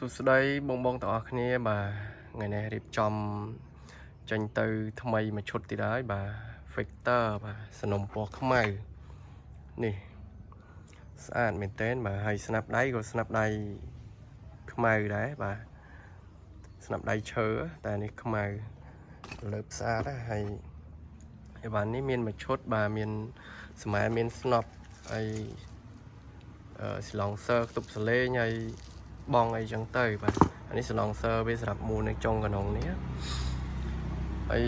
សួស្តីបងបងទាំងអស់គ្នាបាទថ្ងៃនេះរៀបចំចេញទៅថ្មីមួយឈុតទៀតហើយបាទ Victor បាទសំណុំពណ៌ខ្មៅនេះស្អាតមែនទែនបាទហើយស្នាប់ដៃក៏ស្នាប់ដៃខ្មៅដែរបាទស្នាប់ដៃឈើតែនេះខ្មៅលើស្អាតហើយអីវ៉ាន់នេះមានមួយឈុតបាទមានស្មែមានស្នប់ហើយស្លងសើខ្ទប់សលេងហើយបងអីចឹងទៅបាទអានេះស្លងសើវាសម្រាប់មូលនៅចុងកណ្ដុងនេះហើយ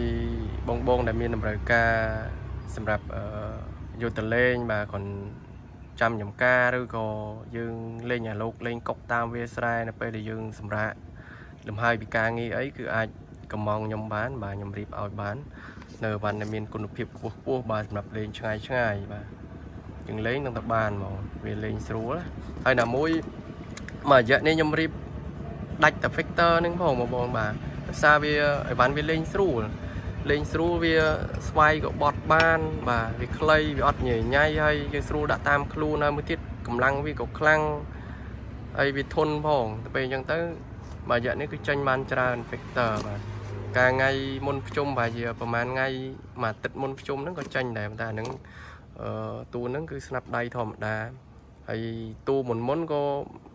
បងដែលមានតម្រូវការសម្រាប់យកទៅលេងបាទគាត់ចាំចំការឬក៏យើងលេងអាលោកលេងកុកតាមវាស្រែនៅពេលដែលយើងសម្រាប់លំហើយពីការងារអីគឺអាចកំងខ្ញុំបានបាទខ្ញុំរៀបឲ្យបាននៅវ៉ាន់ដែលមានគុណភាពខ្ពស់បាទសម្រាប់លេងឆ្ងាយបាទយើងលេងនឹងទៅបានហ្មងវាលេងស្រួលហើយណាមួយរយៈនេះខ្ញុំរៀបដាច់តែ Victor ហ្នឹងផងបងបាទភាសាវាអីវ៉ាន់វាលេងស្រួលវាស្វ័យក៏បត់បានបាទវាខ្លីវាអត់ញញ៉ៃហើយយើងស្រួលដាក់តាមខ្លួនហើយមួយទៀតកម្លាំងវាក៏ខ្លាំងហើយវាធន់ផងទៅពេលអញ្ចឹងទៅរយៈនេះគឺចេញបានច្រើន Victor បាទកាលថ្ងៃមុនភ្ជុំបាទជាប្រហែលថ្ងៃមួយអាទិត្យមុនភ្ជុំហ្នឹងក៏ចេញដែរតែហ្នឹងទូហ្នឹងគឺស្នាប់ដៃធម្មតាហើយទូមុនក៏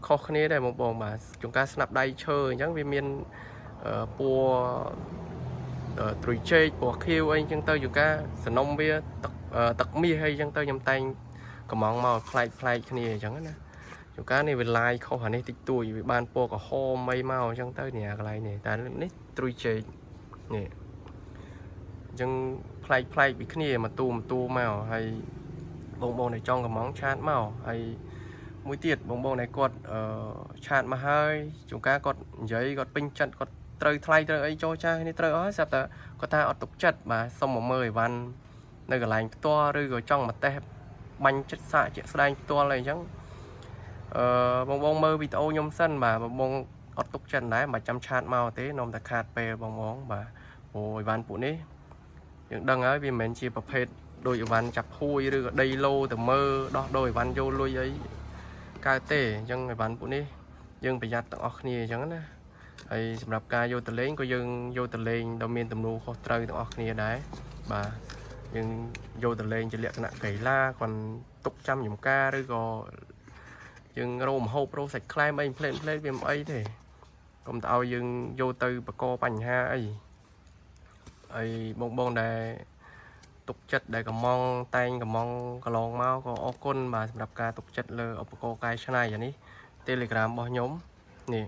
ខុសគ្នាដែរបងបាទជួនកាលស្នាប់ដៃឈើអញ្ចឹងវាមានពណ៌ត្រួយចេកពណ៌ខៀវអីអញ្ចឹងទៅជួនកាលសំណុំវាទឹកមាសអីអញ្ចឹងទៅខ្ញុំតែងកំងមកផ្លែកគ្នាអញ្ចឹងណាជួនកាលនេះវាឡាយខុសអានេះតិចតួចវាបានពណ៌ក្រហមអីមកអញ្ចឹងទៅនេះកន្លែងនេះតែនេះត្រួយចេកនេះអញ្ចឹងផ្លែកពីគ្នាមកទូមកហើយបងដែលចង់កំងឆាតមកហើយមួយទៀតបងដែលគាត់ឆាតមកហើយជួនកាលគាត់និយាយគាត់ពេញចិត្តគាត់ត្រូវថ្លៃត្រូវអីចូលចាស់នេះត្រូវអស់ស្រាប់តែគាត់ថាអត់ទុកចិត្តបាទសុំមកមើលអីវ៉ាន់នៅកន្លែងផ្ទាល់ឬក៏ចង់មកតេស្តបាញ់ចិត្តសាកជាក់ស្ដែងផ្ទាល់អីចឹងបងមើលវីដេអូខ្ញុំសិនបាទបងអត់ទុកចិត្តដែរមិនចាំឆាតមកទេនាំតែខាតពេលបងបាទអូអីវ៉ាន់ពួកនេះយើងដឹងហើយវាមិនមែនជាប្រភេទដោយអីវ៉ាន់ចាប់ហួយឬក៏ដីឡូទៅមើលដោះដូរអីវ៉ាន់យកលុយអីកើតទេអញ្ចឹងអីវ៉ាន់ពួកនេះយើងប្រយ័ត្នទាំងអស់គ្នាអញ្ចឹងណាហើយសម្រាប់ការយកទៅលេងក៏យើងយកទៅលេងដោយមានទំនួលខុសត្រូវទាំងអស់គ្នាដែរបាទយើងយកទៅលេងជាលក្ខណៈកីឡាគាត់ទុកចាំចំការឬក៏យើងរោមហូបរោសាច់ខ្លែមអីផ្លេតវាមិនអីទេកុំទៅឲ្យយើងយកទៅបកកបញ្ហាអីហើយបងដែលទុកចិត្តដែលកំងតែងកំងកន្លងមកក៏អរគុណបាទសម្រាប់ការទុកចិត្តលើឧបករណ៍កាយឆ្នៃអានេះ Telegram របស់ខ្ញុំនេះ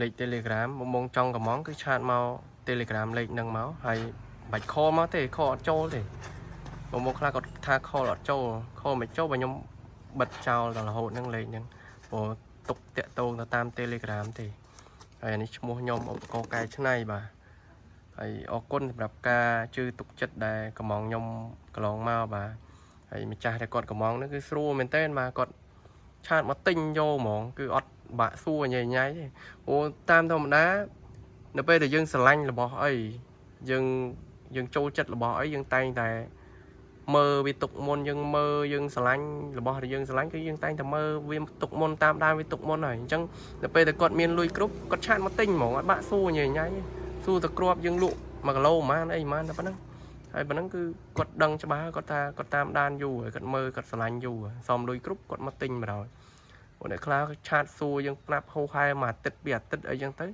លេខ Telegram បងចង់កំងគឺឆាតមក Telegram លេខហ្នឹងមកហើយបាច់ខលមកទេខលអត់ចូលទេបងខ្លះគាត់ថាខលអត់ចូលខលមិនចូលបើខ្ញុំបិទចោលដល់រហូតហ្នឹងលេខហ្នឹងព្រោះទុកតាក់ទងទៅតាម Telegram ទេហើយអានេះឈ្មោះខ្ញុំឧបករណ៍កាយឆ្នៃបាទហើយអរគុណសម្រាប់ការជឿទុកចិត្តដែលកំងខ្ញុំកន្លងមកបាទហើយម្ចាស់ដែលគាត់កំងនោះគឺស្រួលមែនតើបាទគាត់ឆាតមកទិញយកហ្មងគឺអត់បាក់សួរញ៉ៃទេអូតាមធម្មតានៅពេលដែលយើងស្រឡាញ់របស់អីយើងចូលចិត្តរបស់អីយើងតែងតែមើលវាទុកមុនយើងមើលយើងស្រឡាញ់របស់ដែលយើងស្រឡាញ់គឺយើងតែងតែមើលវាទុកមុនតាមដានវាទុកមុនហើយអញ្ចឹងនៅពេលដែលគាត់មានលុយគ្រប់គាត់ឆាតមកទិញហ្មងអត់បាក់សួរញ៉ៃទេសួរទៅគ្រាប់យើងលក់1គីឡូប្រហែលអីប្រហែលតែប៉ុណ្ណឹងហើយប៉ុណ្ណឹងគឺគាត់ដឹងច្បាស់គាត់ថាគាត់តាមដានយូរហើយគាត់មើលគាត់ស្រឡាញ់យូរសមលុយគ្រប់គាត់មកទិញមកដល់ពួកអ្នកខ្លះឆាតសួរយើងស្នាប់ហូហែមួយអាទិត្យពីរអាទិត្យអីចឹងទៅ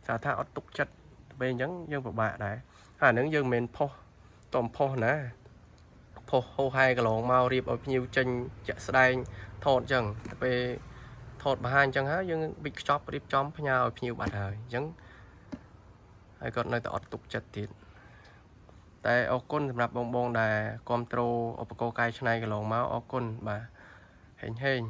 សារថាអត់ទុកចិត្តពេលអញ្ចឹងយើងពិបាកដែរហើយអាហ្នឹងយើងមិនមែនផុសតំផុសណាផុសហូហែកន្លងមករៀបឲ្យភ្ញៀវចេញជាក់ស្ដែងថតអញ្ចឹងទៅពេលថតបង្ហាញអញ្ចឹងហើយយើងវិចខ្ចប់រៀបចំផ្ញើឲ្យភ្ញៀវបាត់ហើយអញ្ចឹងហើយគាត់នៅតែអត់ទុកចិត្តទៀតតែអរគុណសម្រាប់បងដែលគ្រប់គ្រងឧបករណ៍កាយឆ្នៃកន្លងមកអរគុណបាទហេង